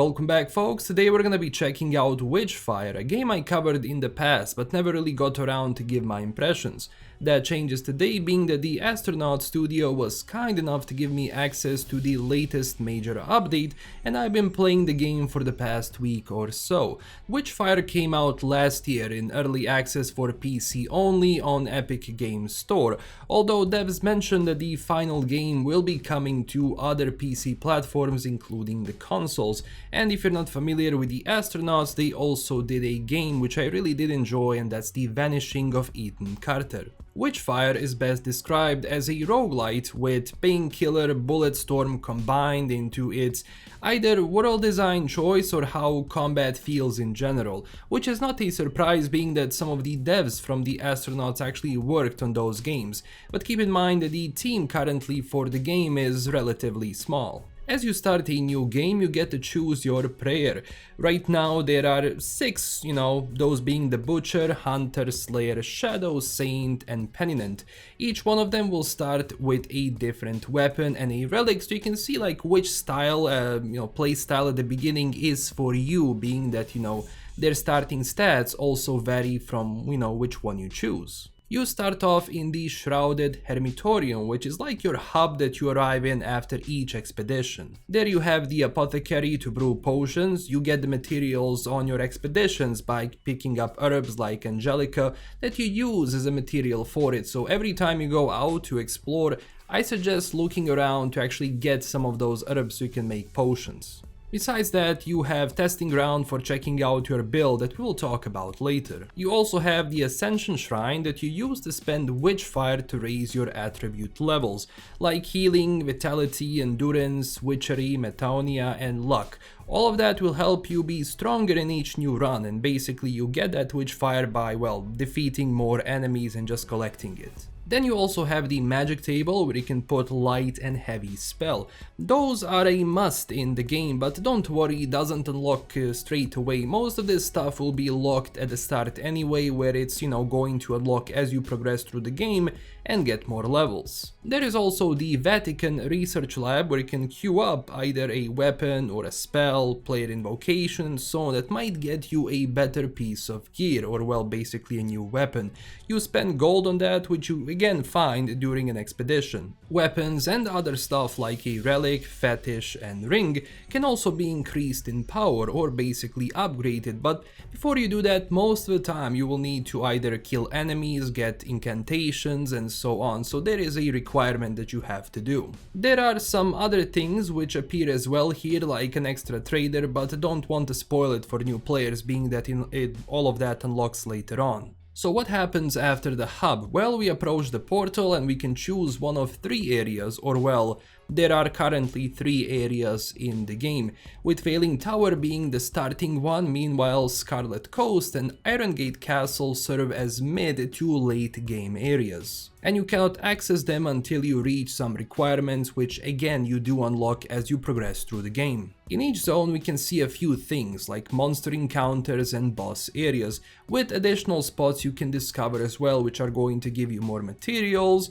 Welcome back, folks. Today we're gonna be checking out Witchfire, a game I covered in the past but never really got around to give my impressions. That changes today, being that the Astronaut Studio was kind enough to give me access to the latest major update, and I've been playing the game for the past week or so. Witchfire came out last year in early access for PC only on Epic Games Store, although devs mentioned that the final game will be coming to other PC platforms including the consoles. And if you're not familiar with the Astronauts, they also did a game which I really did enjoy, and that's The Vanishing of Ethan Carter. Witchfire is best described as a roguelite with Painkiller Bulletstorm combined into its either world design choice or how combat feels in general, which is not a surprise being that some of the devs from the Astronauts actually worked on those games, but keep in mind that the team currently for the game is relatively small. As you start a new game, you get to choose your prayer. Right now there are 6, those being the Butcher, Hunter, Slayer, Shadow, Saint and Penitent. Each one of them will start with a different weapon and a relic, so you can see like which style, play style at the beginning is for you, being that, their starting stats also vary from, which one you choose. You start off in the Shrouded Hermitorium, which is like your hub that you arrive in after each expedition. There you have the apothecary to brew potions. You get the materials on your expeditions by picking up herbs like Angelica that you use as a material for it, so every time you go out to explore, I suggest looking around to actually get some of those herbs so you can make potions. Besides that, you have Testing Ground for checking out your build that we'll talk about later. You also have the Ascension Shrine that you use to spend Witchfire to raise your attribute levels, like Healing, Vitality, Endurance, Witchery, Metaunia and Luck. All of that will help you be stronger in each new run, and basically you get that Witchfire by, defeating more enemies and just collecting it. Then you also have the magic table where you can put light and heavy spell. Those are a must in the game, but don't worry, it doesn't unlock straight away. Most of this stuff will be locked at the start anyway, where it's, going to unlock as you progress through the game and get more levels. There is also the Vatican Research Lab where you can queue up either a weapon or a spell, player invocation and so on that might get you a better piece of gear, or basically a new weapon. You spend gold on that, which you again find during an expedition. Weapons and other stuff like a relic, fetish and ring can also be increased in power or basically upgraded, but before you do that, most of the time you will need to either kill enemies, get incantations and so on, so there is a requirement that you have to do. There are some other things which appear as well here, like an extra trader, but don't want to spoil it for new players, being that all of that unlocks later on. So what happens after the hub? Well, we approach the portal and we can choose one of 3 areas, or there are currently 3 areas in the game, with Failing Tower being the starting one. Meanwhile, Scarlet Coast and Iron Gate Castle serve as mid to late game areas, and you cannot access them until you reach some requirements, which again you do unlock as you progress through the game. In each zone we can see a few things like monster encounters and boss areas, with additional spots you can discover as well, which are going to give you more materials,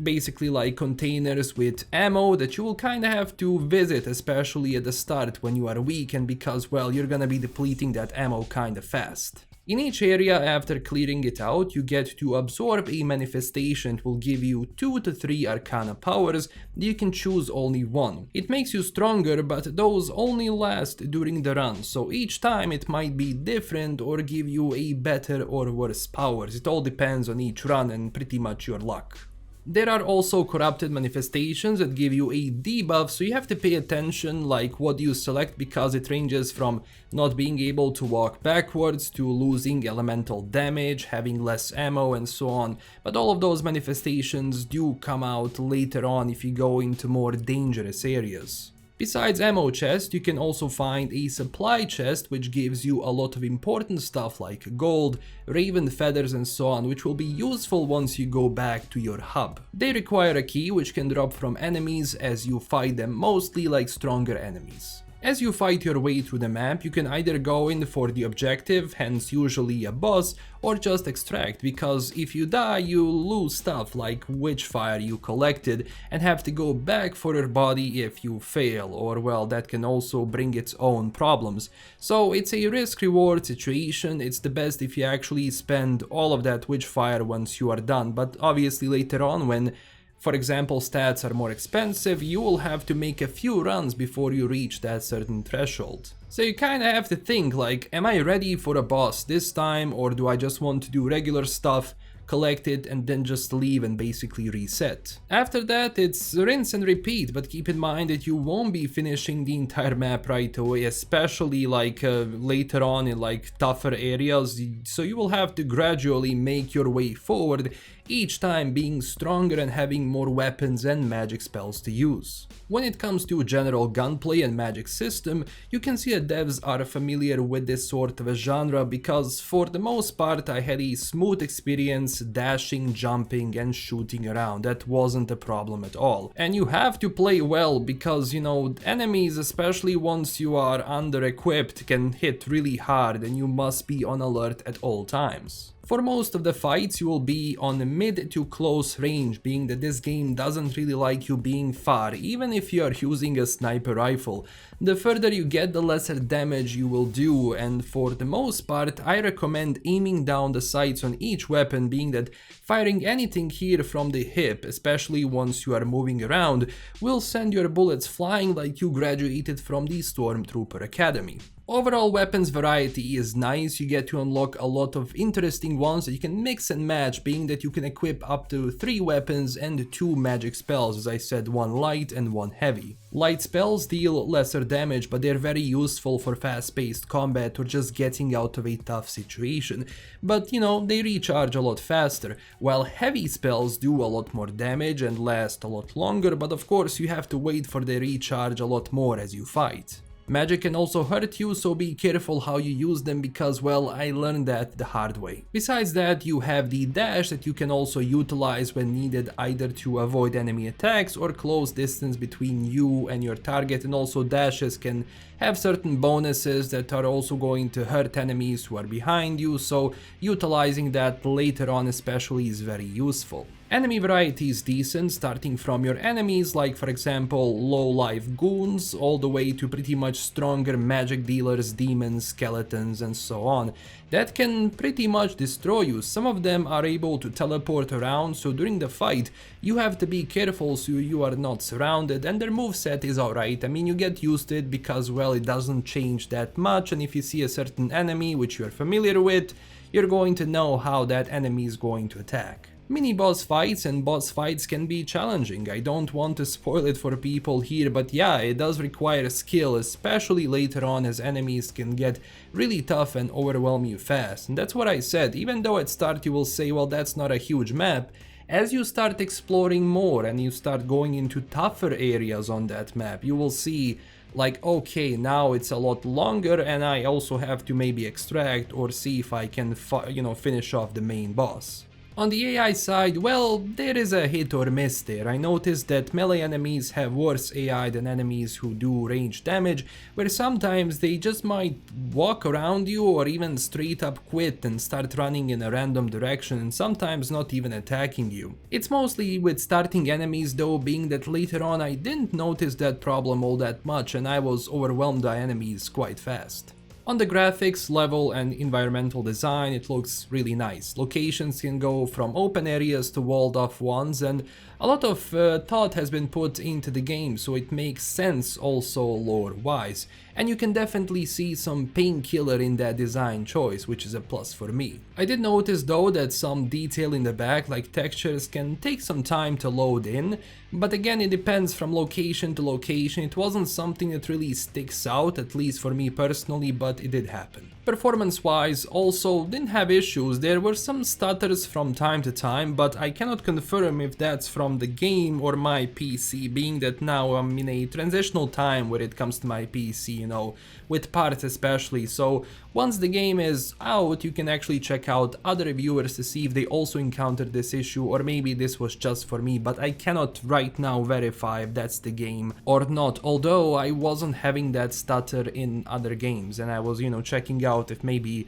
basically like containers with ammo that you will kinda have to visit, especially at the start when you are weak, and because you're gonna be depleting that ammo kinda fast. In each area, after clearing it out, you get to absorb a manifestation that will give you 2 to 3 arcana powers that you can choose only one. It makes you stronger, but those only last during the run, so each time it might be different or give you a better or worse powers. It all depends on each run and pretty much your luck. There are also corrupted manifestations that give you a debuff, so you have to pay attention like what you select, because it ranges from not being able to walk backwards to losing elemental damage, having less ammo and so on, but all of those manifestations do come out later on if you go into more dangerous areas. Besides ammo chest, you can also find a supply chest which gives you a lot of important stuff like gold, raven feathers and so on, which will be useful once you go back to your hub. They require a key which can drop from enemies as you fight them, mostly like stronger enemies. As you fight your way through the map, you can either go in for the objective, hence usually a boss, or just extract, because if you die you lose stuff like Witchfire you collected and have to go back for your body if you fail, or well, that can also bring its own problems. So it's a risk-reward situation. It's the best if you actually spend all of that Witchfire once you are done, but obviously later on when, for example, stats are more expensive, you will have to make a few runs before you reach that certain threshold. So you kinda have to think like, am I ready for a boss this time, or do I just want to do regular stuff, collect it and then just leave and basically reset? After that it's rinse and repeat, but keep in mind that you won't be finishing the entire map right away, especially like later on in like tougher areas, so you will have to gradually make your way forward, each time being stronger and having more weapons and magic spells to use. When it comes to general gunplay and magic system, you can see that devs are familiar with this sort of a genre, because for the most part I had a smooth experience dashing, jumping and shooting around. That wasn't a problem at all. And you have to play well, because you know, enemies, especially once you are under equipped, can hit really hard and you must be on alert at all times. For most of the fights you will be on mid to close range, being that this game doesn't really like you being far, even if you are using a sniper rifle. The further you get, the lesser damage you will do, and for the most part I recommend aiming down the sights on each weapon, being that firing anything here from the hip, especially once you are moving around, will send your bullets flying like you graduated from the Stormtrooper Academy. Overall weapons variety is nice. You get to unlock a lot of interesting ones that you can mix and match, being that you can equip up to 3 weapons and 2 magic spells, as I said, 1 light and 1 heavy. Light spells deal lesser damage, but they're very useful for fast-paced combat or just getting out of a tough situation, but you know, they recharge a lot faster, while heavy spells do a lot more damage and last a lot longer, but of course you have to wait for their recharge a lot more as you fight. Magic can also hurt you, so be careful how you use them, because well, I learned that the hard way. Besides that, you have the dash that you can also utilize when needed, either to avoid enemy attacks or close distance between you and your target, and also dashes can have certain bonuses that are also going to hurt enemies who are behind you, so utilizing that later on especially is very useful. Enemy variety is decent, starting from your enemies like for example low life goons, all the way to pretty much stronger magic dealers, demons, skeletons and so on. That can pretty much destroy you. Some of them are able to teleport around, so during the fight you have to be careful so you are not surrounded, and their moveset is alright. I mean, you get used to it because well, it doesn't change that much, and if you see a certain enemy which you are familiar with, you're going to know how that enemy is going to attack. Mini-boss fights and boss fights can be challenging. I don't want to spoil it for people here, but yeah, it does require skill, especially later on, as enemies can get really tough and overwhelm you fast. And that's what I said, even though at start you will say, well, that's not a huge map, as you start exploring more and you start going into tougher areas on that map, you will see like, okay, now it's a lot longer and I also have to maybe extract or see if I can finish off the main boss. On the AI side, well, there is a hit or miss there. I noticed that melee enemies have worse AI than enemies who do range damage, where sometimes they just might walk around you or even straight up quit and start running in a random direction, and sometimes not even attacking you. It's mostly with starting enemies though, being that later on I didn't notice that problem all that much and I was overwhelmed by enemies quite fast. On the graphics, level and environmental design, it looks really nice. Locations can go from open areas to walled off ones, and a lot of thought has been put into the game, so it makes sense also lore wise. And you can definitely see some painkiller in that design choice, which is a plus for me. I did notice though that some detail in the back, like textures, can take some time to load in, but again, it depends from location to location. It wasn't something that really sticks out, at least for me personally, but it did happen. Performance wise, also didn't have issues. There were some stutters from time to time, but I cannot confirm if that's from the game or my PC, being that now I'm in a transitional time where it comes to my PC, you know, with parts especially. So once the game is out, you can actually check out other reviewers to see if they also encountered this issue, or maybe this was just for me, but I cannot right right now verify if that's the game or not, although I wasn't having that stutter in other games, and I was, checking out if maybe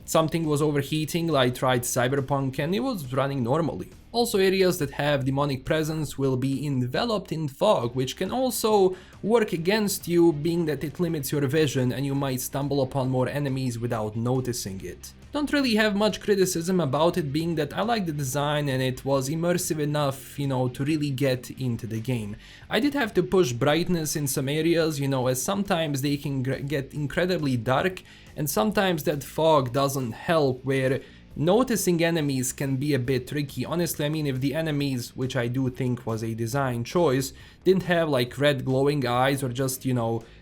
something was overheating. I tried Cyberpunk and it was running normally. Also, areas that have demonic presence will be enveloped in fog, which can also work against you, being that it limits your vision and you might stumble upon more enemies without noticing it. Don't really have much criticism about it, being that I like the design and it was immersive enough, to really get into the game. I did have to push brightness in some areas, as sometimes they can get incredibly dark, and sometimes that fog doesn't help, where noticing enemies can be a bit tricky. Honestly, I mean, if the enemies, which I do think was a design choice, didn't have like red glowing eyes or just,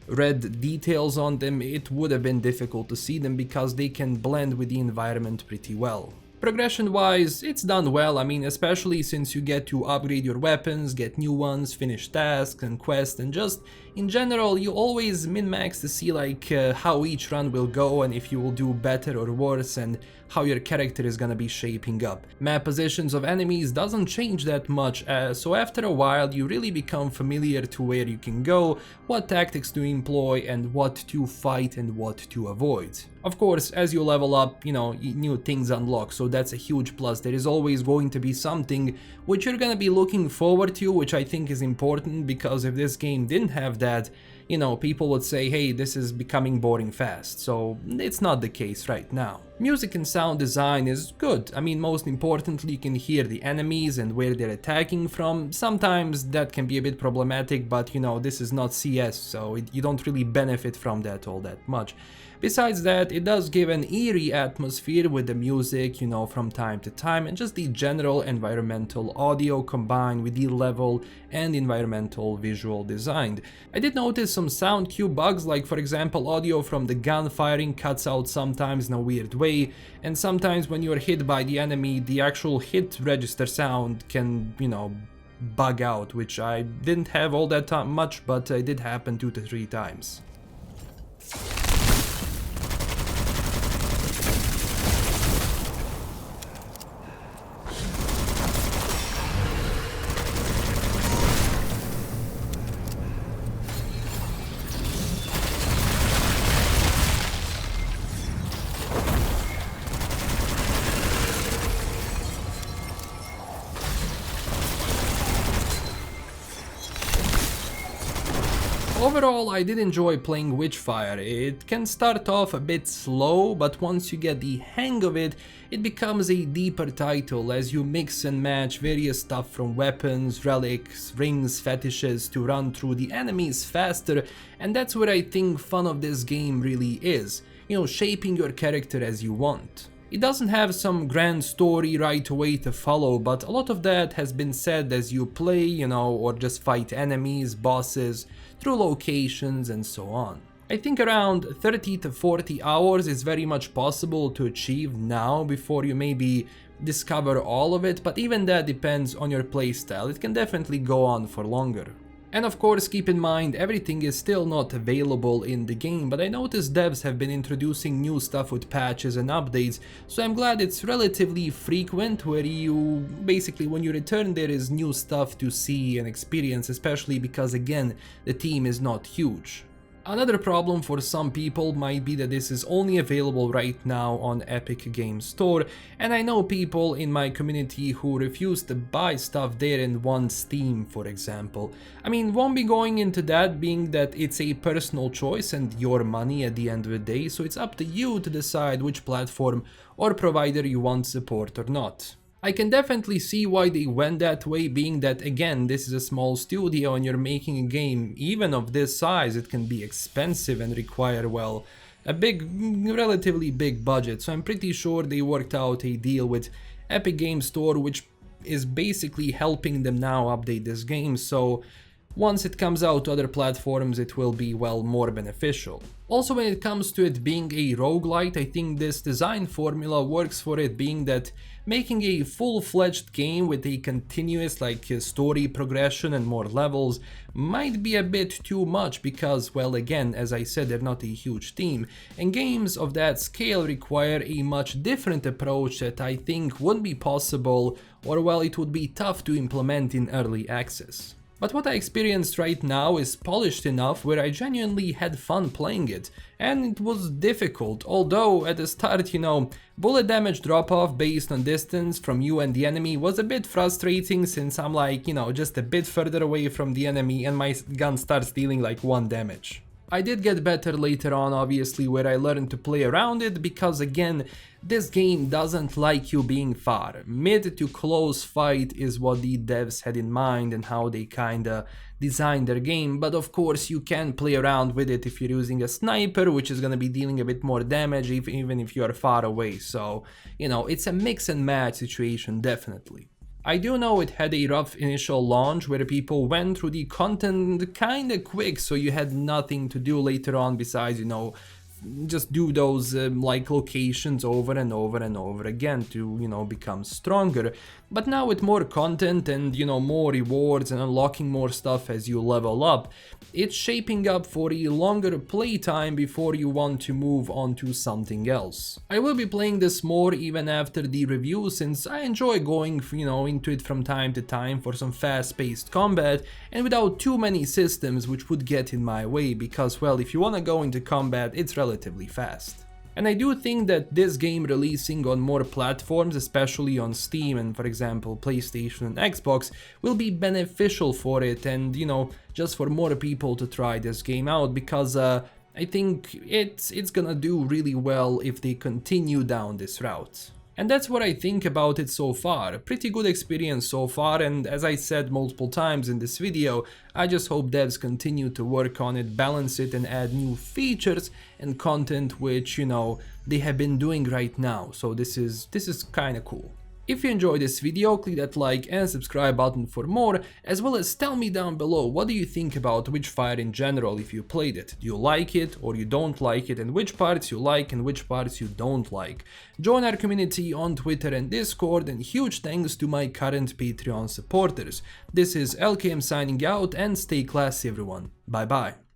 red details on them, it would have been difficult to see them because they can blend with the environment pretty well. Progression wise, it's done well, I mean, especially since you get to upgrade your weapons, get new ones, finish tasks and quests, and just in general you always min-max to see like how each run will go and if you will do better or worse and how your character is gonna be shaping up. Map positions of enemies doesn't change that much, so after a while you really become familiar to where you can go, what tactics to employ and what to fight and what to avoid. Of course, as you level up, new things unlock, so that's a huge plus. There is always going to be something which you're gonna be looking forward to, which I think is important, because if this game didn't have that, people would say, hey, this is becoming boring fast. So it's not the case right now. Music and sound design is good. I mean, most importantly, you can hear the enemies and where they're attacking from. Sometimes that can be a bit problematic, but this is not CS, so you don't really benefit from that all that much. Besides that, it does give an eerie atmosphere with the music, from time to time, and just the general environmental audio combined with the level and environmental visual design. I did notice some sound cue bugs, like for example audio from the gun firing cuts out sometimes in a weird way, and sometimes when you're hit by the enemy, the actual hit register sound can, bug out, which I didn't have all that much, but it did happen 2 to 3 times. Overall, I did enjoy playing Witchfire. It can start off a bit slow, but once you get the hang of it, it becomes a deeper title as you mix and match various stuff from weapons, relics, rings, fetishes to run through the enemies faster, and that's where I think fun of this game really is, shaping your character as you want. It doesn't have some grand story right away to follow, but a lot of that has been said as you play, or just fight enemies, bosses, through locations and so on. I think around 30 to 40 hours is very much possible to achieve now before you maybe discover all of it, but even that depends on your playstyle. It can definitely go on for longer. And of course, keep in mind, everything is still not available in the game, but I noticed devs have been introducing new stuff with patches and updates, so I'm glad it's relatively frequent, where you basically, when you return, there is new stuff to see and experience, especially because, again, the team is not huge. Another problem for some people might be that this is only available right now on Epic Games Store, and I know people in my community who refuse to buy stuff there and want Steam, for example. I mean, won't be going into that, being that it's a personal choice and your money at the end of the day, so it's up to you to decide which platform or provider you want support or not. I can definitely see why they went that way, being that, again, this is a small studio and you're making a game even of this size. It can be expensive and require, well, a relatively big budget, so I'm pretty sure they worked out a deal with Epic Games Store, which is basically helping them now update this game. So once it comes out to other platforms it will be, well, more beneficial. Also, when it comes to it being a roguelite, I think this design formula works for it, being that making a full-fledged game with a continuous story progression and more levels might be a bit too much because, well, again, as I said, they're not a huge team, and games of that scale require a much different approach that I think wouldn't be possible, or well, it would be tough to implement in early access. But what I experienced right now is polished enough where I genuinely had fun playing it, and it was difficult, although at the start, bullet damage drop off based on distance from you and the enemy was a bit frustrating since I'm just a bit further away from the enemy and my gun starts dealing 1 damage. I did get better later on, obviously, where I learned to play around it because, again, this game doesn't like you being far. Mid to close fight is what the devs had in mind and how they kinda designed their game, but of course you can play around with it if you're using a sniper, which is gonna be dealing a bit more damage even if you are far away, so, it's a mix and match situation, definitely. I do know it had a rough initial launch where people went through the content kinda quick, so you had nothing to do later on besides, just do those locations over and over and over again to, become stronger. But now with more content and, more rewards and unlocking more stuff as you level up, it's shaping up for a longer playtime before you want to move on to something else. I will be playing this more even after the review since I enjoy going, into it from time to time for some fast-paced combat and without too many systems which would get in my way because, well, if you wanna go into combat, it's relatively fast. And I do think that this game releasing on more platforms, especially on Steam and, for example, PlayStation and Xbox, will be beneficial for it and, just for more people to try this game out because I think it's gonna do really well if they continue down this route. And that's what I think about it so far. A pretty good experience so far, and as I said multiple times in this video, I just hope devs continue to work on it, balance it and add new features and content which, they have been doing right now. So this is kinda cool. If you enjoyed this video, click that like and subscribe button for more, as well as tell me down below what do you think about Witchfire in general if you played it. Do you like it or you don't like it, and which parts you like and which parts you don't like. Join our community on Twitter and Discord, and huge thanks to my current Patreon supporters. This is LKM signing out and stay classy everyone. Bye bye.